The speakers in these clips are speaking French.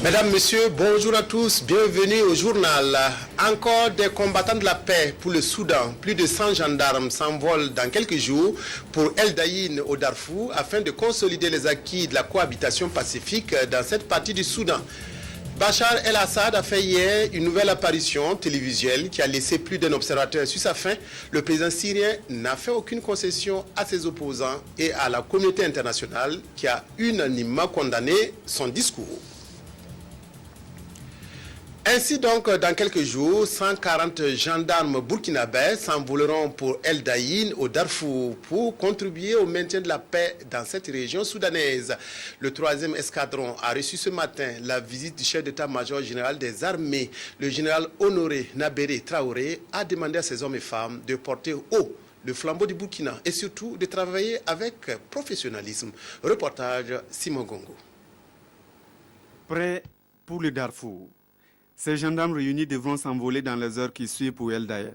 Mesdames, Messieurs, bonjour à tous, bienvenue au journal. Encore des combattants de la paix pour le Soudan. Plus de 100 gendarmes s'envolent dans quelques jours pour El Daïn au Darfour afin de consolider les acquis de la cohabitation pacifique dans cette partie du Soudan. Bachar el-Assad a fait hier une nouvelle apparition télévisuelle qui a laissé plus d'un observateur sur sa faim. Le président syrien n'a fait aucune concession à ses opposants et à la communauté internationale qui a unanimement condamné son discours. Ainsi donc, dans quelques jours, 140 gendarmes burkinabés s'envoleront pour El Daïn au Darfour pour contribuer au maintien de la paix dans cette région soudanaise. Le 3e escadron a reçu ce matin la visite du chef d'état-major général des armées. Le général Honoré Nabéré Traoré a demandé à ses hommes et femmes de porter haut le flambeau du Burkina et surtout de travailler avec professionnalisme. Reportage Simon Gongo. Prêt pour le Darfour. Ces gendarmes réunis devront s'envoler dans les heures qui suivent pour El Daïn.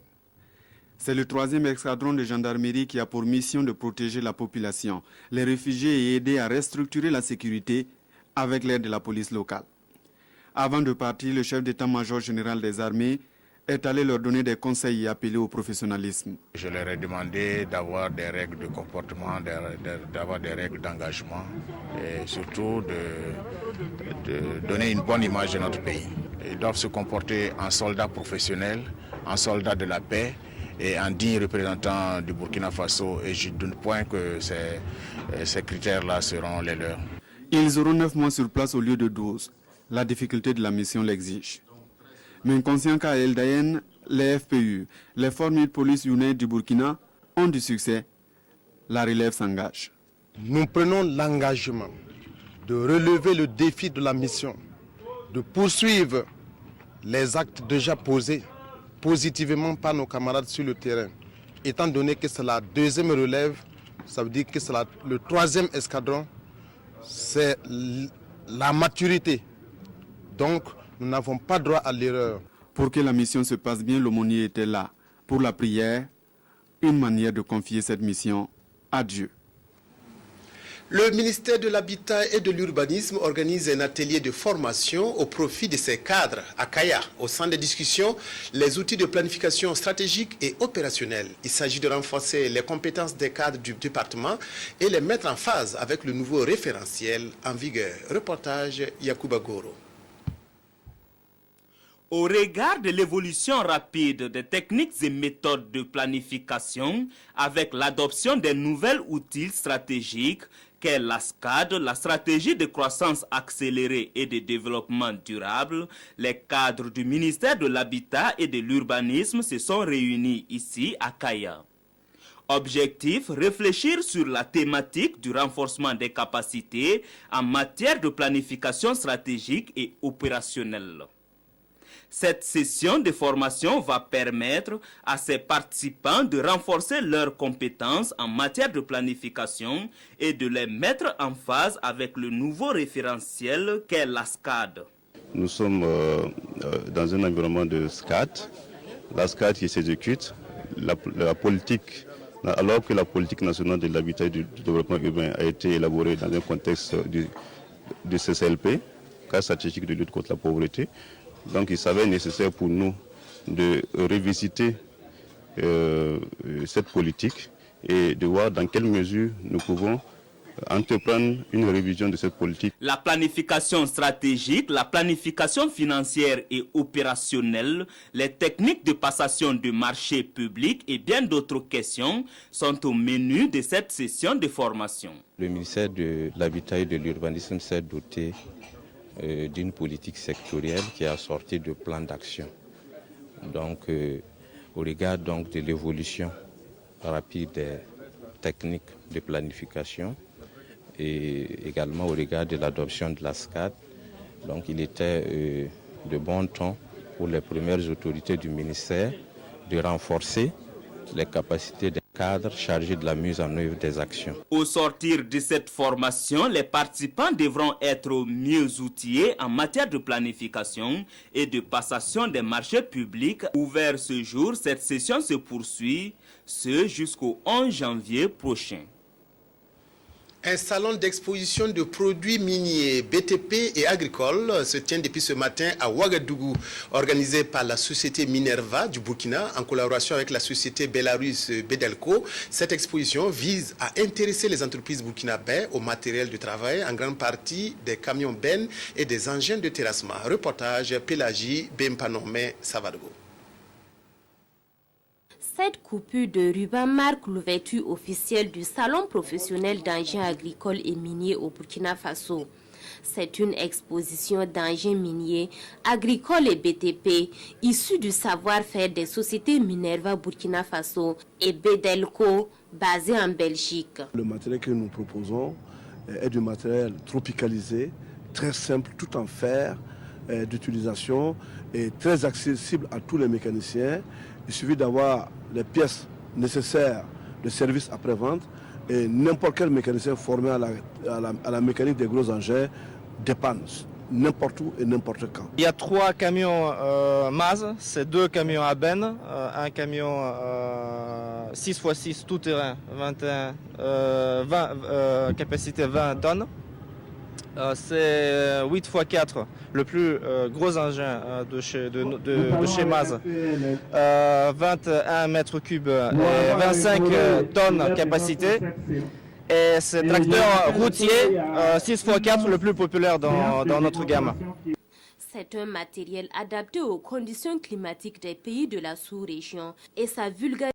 C'est le 3e escadron de gendarmerie qui a pour mission de protéger la population, les réfugiés et aider à restructurer la sécurité avec l'aide de la police locale. Avant de partir, le chef d'état-major général des armées est allé leur donner des conseils et appeler au professionnalisme. Je leur ai demandé d'avoir des règles de comportement, d'avoir des règles d'engagement et surtout de donner une bonne image de notre pays. Ils doivent se comporter en soldats professionnels, en soldats de la paix et en digne représentant du Burkina Faso. Et je ne doute point que ces critères-là seront les leurs. Ils auront 9 mois sur place au lieu de 12. La difficulté de la mission l'exige. Mais conscient qu'à El Daïn, les FPU, les Forces Police United du Burkina, ont du succès, la relève s'engage. Nous prenons l'engagement de relever le défi de la mission, de poursuivre les actes déjà posés positivement par nos camarades sur le terrain. Étant donné que c'est la 2e relève, ça veut dire que c'est le 3e escadron, c'est la maturité. Donc, nous n'avons pas droit à l'erreur. Pour que la mission se passe bien, l'aumônier était là. Pour la prière, une manière de confier cette mission à Dieu. Le ministère de l'Habitat et de l'Urbanisme organise un atelier de formation au profit de ses cadres à Kaya. Au centre des discussions, les outils de planification stratégique et opérationnelle. Il s'agit de renforcer les compétences des cadres du département et les mettre en phase avec le nouveau référentiel en vigueur. Reportage Yacouba Goro. Au regard de l'évolution rapide des techniques et méthodes de planification, avec l'adoption des nouvelles outils stratégiques, qu'est la SCAD, la stratégie de croissance accélérée et de développement durable, les cadres du ministère de l'Habitat et de l'Urbanisme se sont réunis ici à Kaya. Objectif, réfléchir sur la thématique du renforcement des capacités en matière de planification stratégique et opérationnelle. Cette session de formation va permettre à ces participants de renforcer leurs compétences en matière de planification et de les mettre en phase avec le nouveau référentiel qu'est la SCAD. Nous sommes dans un environnement de SCAD. La SCAD qui s'exécute, la politique, alors que la politique nationale de l'habitat et du développement urbain a été élaborée dans un contexte du CCLP, cadre stratégique de lutte contre la pauvreté. Donc il s'avère nécessaire pour nous de revisiter cette politique et de voir dans quelle mesure nous pouvons entreprendre une révision de cette politique. La planification stratégique, la planification financière et opérationnelle, les techniques de passation de marchés publics et bien d'autres questions sont au menu de cette session de formation. Le ministère de l'Habitat et de l'Urbanisme s'est doté d'une politique sectorielle qui est assortie de plans d'action. Donc, au regard donc, de l'évolution rapide des techniques de planification et également au regard de l'adoption de la SCAD, donc il était de bon ton pour les premières autorités du ministère de renforcer les capacités des cadres chargés de la mise en œuvre des actions. Au sortir de cette formation, les participants devront être mieux outillés en matière de planification et de passation des marchés publics. Ouvert ce jour, cette session se poursuit, jusqu'au 11 janvier prochain. Un salon d'exposition de produits miniers, BTP et agricoles se tient depuis ce matin à Ouagadougou, organisé par la société Minerva du Burkina en collaboration avec la société bélarusse Bedelco. Cette exposition vise à intéresser les entreprises burkinabè au matériel de travail, en grande partie des camions bennes et des engins de terrassement. Reportage Pélagie Bempanomé Savadogo. Cette coupure de ruban marque l'ouverture officielle du salon professionnel d'engins agricoles et miniers au Burkina Faso. C'est une exposition d'engins miniers, agricoles et BTP, issus du savoir-faire des sociétés Minerva Burkina Faso et Bedelco, basées en Belgique. Le matériel que nous proposons est du matériel tropicalisé, très simple, tout en fer d'utilisation et très accessible à tous les mécaniciens. Il suffit d'avoir les pièces nécessaires de service après-vente et n'importe quel mécanicien formé à la mécanique des gros engins dépanne n'importe où et n'importe quand. Il y a 3 camions MAZ, c'est 2 camions à benne, un camion 6x6 tout terrain, 20 capacité 20 tonnes. C'est 8x4, le plus gros engin de chez MAZ, 21 mètres cubes et 25 tonnes capacité. Et c'est tracteur routier 6x4 le plus populaire dans notre gamme. C'est un matériel adapté aux conditions climatiques des pays de la sous-région et sa vulgarisation